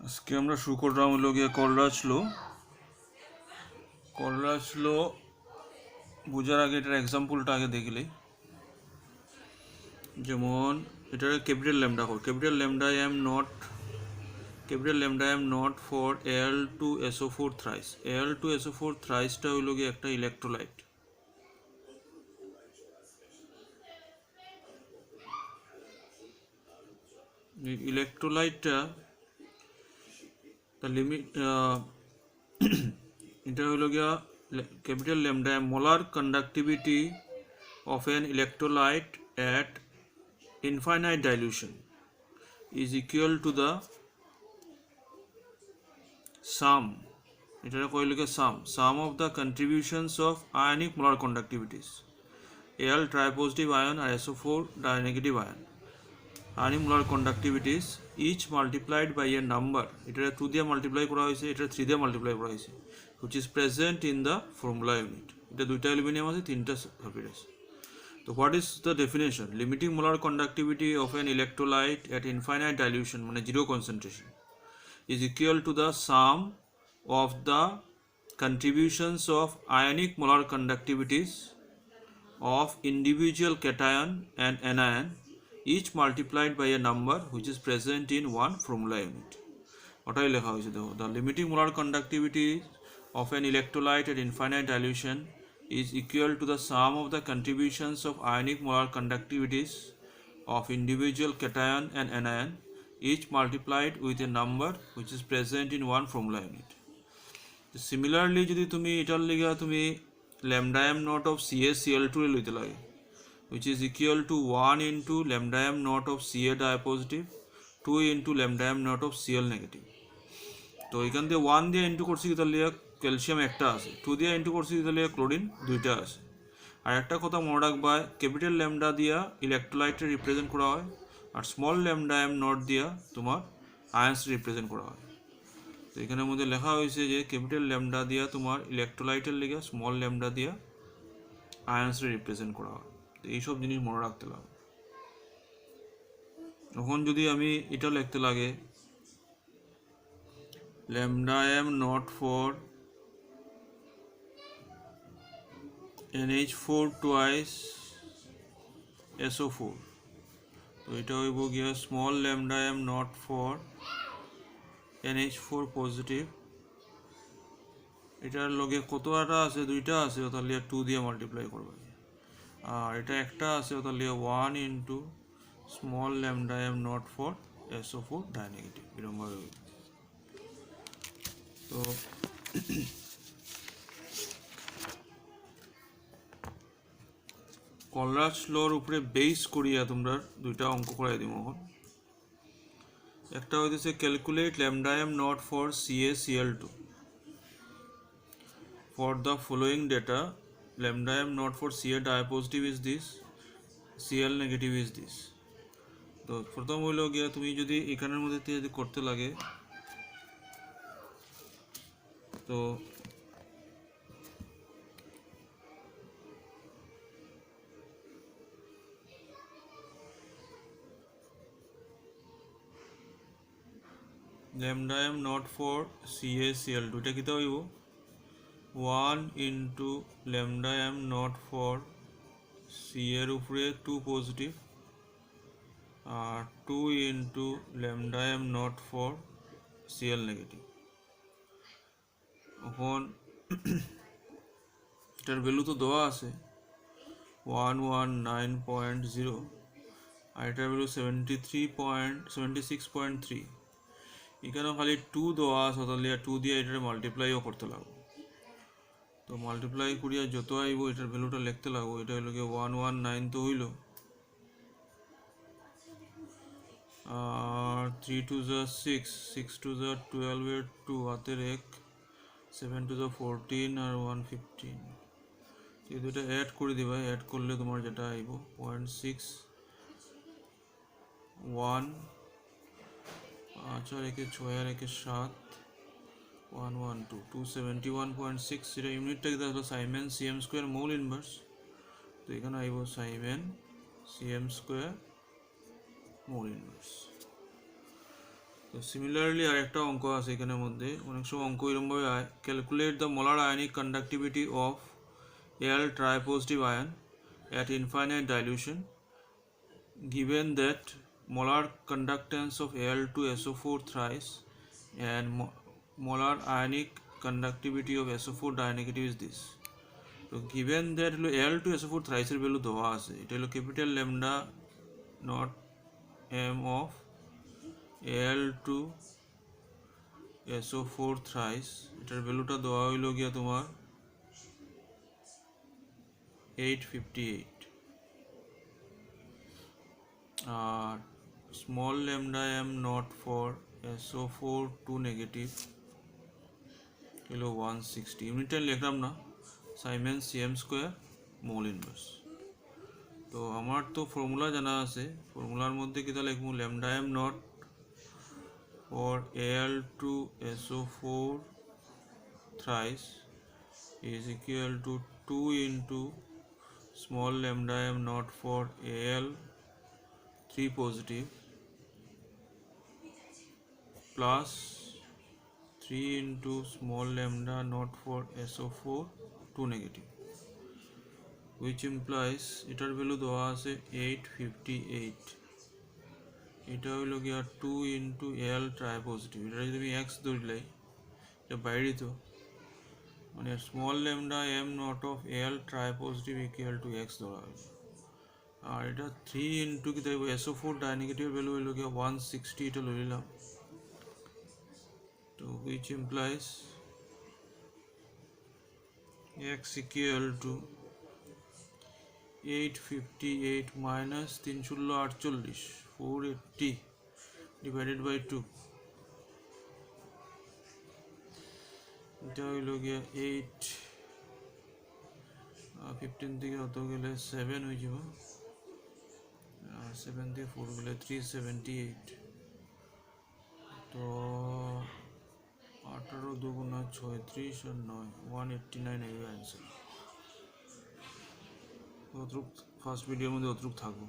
আজকে আমরা শুরু করলাম হলো গিয়ে কলরাজ লো বোঝার আগে এটার এক্সাম্পলটা আগে দেখলে, যেমন এটার capital lambda I am not for Al2SO4 thrice. Al2SO4 থ্রাইসটা হইল গিয়ে একটা ইলেকট্রোলাইট। ইলেকট্রোলাইটটা তার লিমিট এটা হইল গিয়া capital lambda molar conductivity of an electrolyte at infinite dilution is equal to the sum of the contributions of ionic molar conductivities Al tripositive ion or SO4 dinegative ion ionic molar conductivities each multiplied by a number, এটা 2 দিয়ে multiply করা হয়েছে, এটা 3 দিয়ে multiply করা হয়েছে, which is present in the formula unit. এটা দুইটা অ্যালুমিনিয়াম আছে, তিনটা সালফেট আছে। তো what is the definition? Limiting molar conductivity of an electrolyte at infinite dilution মানে zero concentration is equal to the sum of the contributions of ionic molar conductivities of individual cation and anion each multiplied by a number which is present in one formula unit. ওটাই লেখা হয়েছে দেখো, the limiting molar conductivity of an electrolyte at infinite dilution is equal to the sum of the contributions of ionic molar conductivities of individual cation and anion each multiplied with a number which is present in one formula unit. Similarly যদি তুমি এটার লিগা তুমি lambda m naught of CaCl2 লইতে লাগে, which is equal to 1 into lambda m naught of Ca dipositive 2 into lambda m naught of Cl negative. তো এখান দিয়ে 1 দিয়ে ইন্টু করছি তাহলে ক্যালসিয়াম একটা আছে, 2 দিয়ে ইন্টু করছি তাহলে ক্লোরিন দুইটা আছে। আর একটা কথা মনে রাখবা, ক্যাপিটাল ল্যামডা দিয়া ইলেকট্রোলাইটে রিপ্রেজেন্ট করা হয় আর স্মল ল্যামডা এম নট দিয়া তোমার আয়ন্স রিপ্রেজেন্ট করা হয়। তো এখানের মধ্যে লেখা হয়েছে যে ক্যাপিটাল ল্যামডা দিয়া তোমার ইলেকট্রোলাইটের লেগে, স্মল ল্যামডা দিয়া আয়ন্স রিপ্রেজেন্ট করা হয়। তো এইসব জিনিস মনে রাখতে লাগে। তখন যদি আমি এটা লিখতে লাগে lambda m not for NH4 twice SO4, তো এটা হইব গিয়া small lambda m not for NH4 positive, এটার লগে কতটা আছে, দুইটা আছে, তাহলে 2 দিয়ে মাল্টিপ্লাই করবে। আর এটা একটা আছে, তাহলে 1 into small lambda m not for SO4 ডাইনেগেটিভ, এরকমভাবে। তো কলরাজ লোর উপরে বেস করিয়া তোমরা দুইটা অঙ্ক করাই দিব। এখন একটা হইতেছে calculate lambda m not for CaCl2 for the following data, lambda m not for Ca dipositive is this, Cl negative is this. তো প্রথম হইল গিয়া তুমি যদি এখানের মধ্যে যদি করতে লাগে, তো lambda m not for CaCl2 এটা কিতা হইব 1 into lambda m not for C এর উপরে 2 পজিটিভ আর 2 into lambda m not for Cl negative. এখন এটার ভ্যালু তো দেওয়া আছে 119.0 আর এটার ভ্যালু 76.3। এখানেও খালি 2 দেওয়া আছে, তাহলে 2 দিয়ে এটার মাল্টিপ্লাইও করতে লাগবো। তো মাল্টিপ্লাই করিয়া যত আইব এটার ভ্যালুটা লিখতে লাগবো। এটা হইল গিয়ে 119 তো হইল, আর 3 2 যা 6, 6 2 যা 12 এর 2 হাতের 1, 7 2 যা 14 আর 115। এই দুটো অ্যাড করে দিবা, অ্যাড করলে তোমার যেটা আইব 0.61 5 আর 1 6 আর 1 7 112 271.6। এটা ইউনিটটা কি তাহলে সাইমেন সিএম স্কোয়ার মোল ইনভার্স। তো এখানে আইব সাইমেন সিএম স্কোয়ার মোল ইনভার্স। তো তো সিমিলারলি আরেকটা অঙ্ক আছে এখানের মধ্যে, অনেক সময় অঙ্ক এরকমভাবে হয়, calculate the molar ionic conductivity of Al tripositive ion at infinite dilution given that molar conductance of Al2SO4 thrice and molar ionic conductivity of SO4 dinegative is this. তো given that হলো Al2SO4 thrice এর value দেওয়া আছে, এটা হলো capital lambda not m of Al2SO4 thrice, এটার ভ্যালুটা দেওয়া হইল গিয়া তোমার 858 আর small lambda m not for SO4 2 negative হলো 160। ইউনিটটা লিখলাম না, siemens cm square mole inverse. তো আমার তো ফর্মুলা জানা আছে, ফর্মুলার মধ্যে কি তাহলে লিখবো lambda m not for Al2SO4 thrice is equal to 2 into small lambda m not for Al3 positive plus 3 into small lambda not for SO4 2 negative, which implies এটার ভ্যালু দেওয়া আছে 858। এটা হইল গিয়া 2 into Al ট্রাইপজিটিভ, এটা যদি আমি x ধরলাই এটা বাইরে তো মানে small lambda m not of Al tripositive equal to x ধরা হইল। আর এটা 3 into কি দেখব SO4 ডাইনেগেটিভ ভ্যালু হইল গিয়া 160, এটা লইলাম। তো which implies x equal to 858 minus 3 ষোলো 48 480 divided by 2, এটা হইল গিয়া 8 15 থেকে অত গেলে 7 হয়ে যাব, 7 থেকে 4 গেলে 378। তো 18 দুগুণা 36 আর 9 189 এই অ্যান্সার। ফার্স্ট ভিডিওর মধ্যে অতটুকু থাকবো।